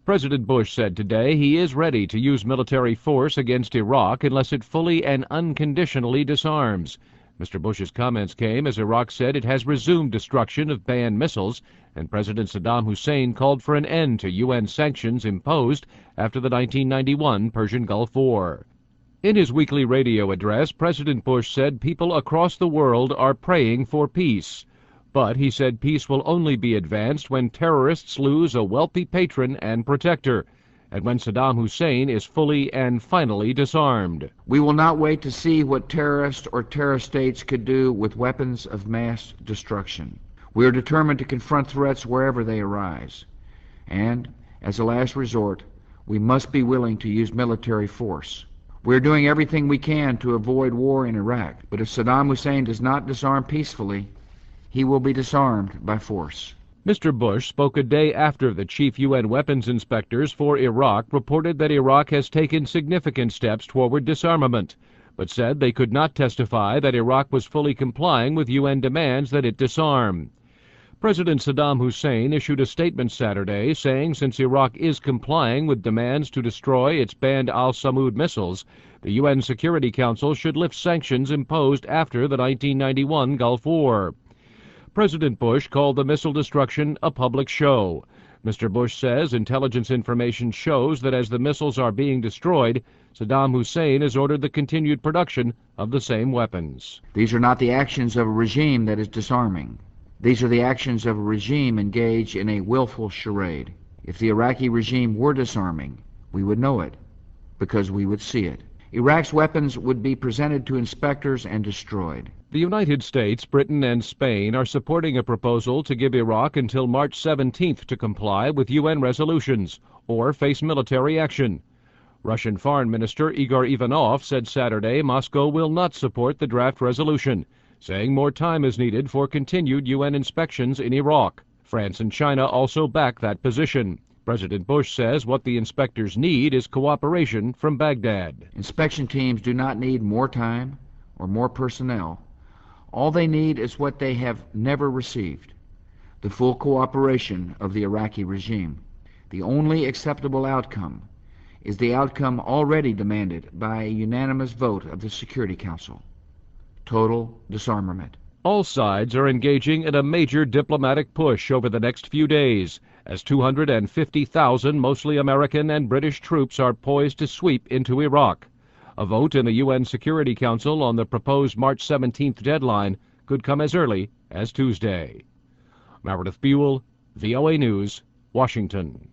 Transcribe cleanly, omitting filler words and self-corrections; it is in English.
President Bush said today he is ready to use military force against Iraq unless it fully and unconditionally disarms. Mr. Bush's comments came as Iraq said it has resumed destruction of banned missiles, and President Saddam Hussein called for an end to UN sanctions imposed after the 1991 Persian Gulf War. In his weekly radio address, President Bush said people across the world are praying for peace. But he said peace will only be advanced when terrorists lose a wealthy patron and protector, and when Saddam Hussein is fully and finally disarmed. We will not wait to see what terrorists or terrorist states could do with weapons of mass destruction. We are determined to confront threats wherever they arise. And, as a last resort, we must be willing to use military force. We are doing everything we can to avoid war in Iraq, but if Saddam Hussein does not disarm peacefully, he will be disarmed by force. Mr. Bush spoke a day after the chief UN weapons inspectors for Iraq reported that Iraq has taken significant steps toward disarmament, but said they could not testify that Iraq was fully complying with UN demands that it disarm. President Saddam Hussein issued a statement Saturday saying since Iraq is complying with demands to destroy its banned al-Samud missiles, the UN Security Council should lift sanctions imposed after the 1991 Gulf War. President Bush called the missile destruction a public show. Mr. Bush says intelligence information shows that as the missiles are being destroyed, Saddam Hussein has ordered the continued production of the same weapons. These are not the actions of a regime that is disarming. These are the actions of a regime engaged in a willful charade. If the Iraqi regime were disarming, we would know it, because we would see it. Iraq's weapons would be presented to inspectors and destroyed. The United States, Britain, and Spain are supporting a proposal to give Iraq until March 17th to comply with UN resolutions or face military action. Russian Foreign Minister Igor Ivanov said Saturday Moscow will not support the draft resolution, saying more time is needed for continued UN inspections in Iraq. France and China also back that position. President Bush says what the inspectors need is cooperation from Baghdad. Inspection teams do not need more time or more personnel. All they need is what they have never received: the full cooperation of the Iraqi regime. The only acceptable outcome is the outcome already demanded by a unanimous vote of the Security Council: total disarmament. All sides are engaging in a major diplomatic push over the next few days, as 250,000 mostly American and British troops are poised to sweep into Iraq. A vote in the UN Security Council on the proposed March 17th deadline could come as early as Tuesday. Meredith Buell, VOA News, Washington.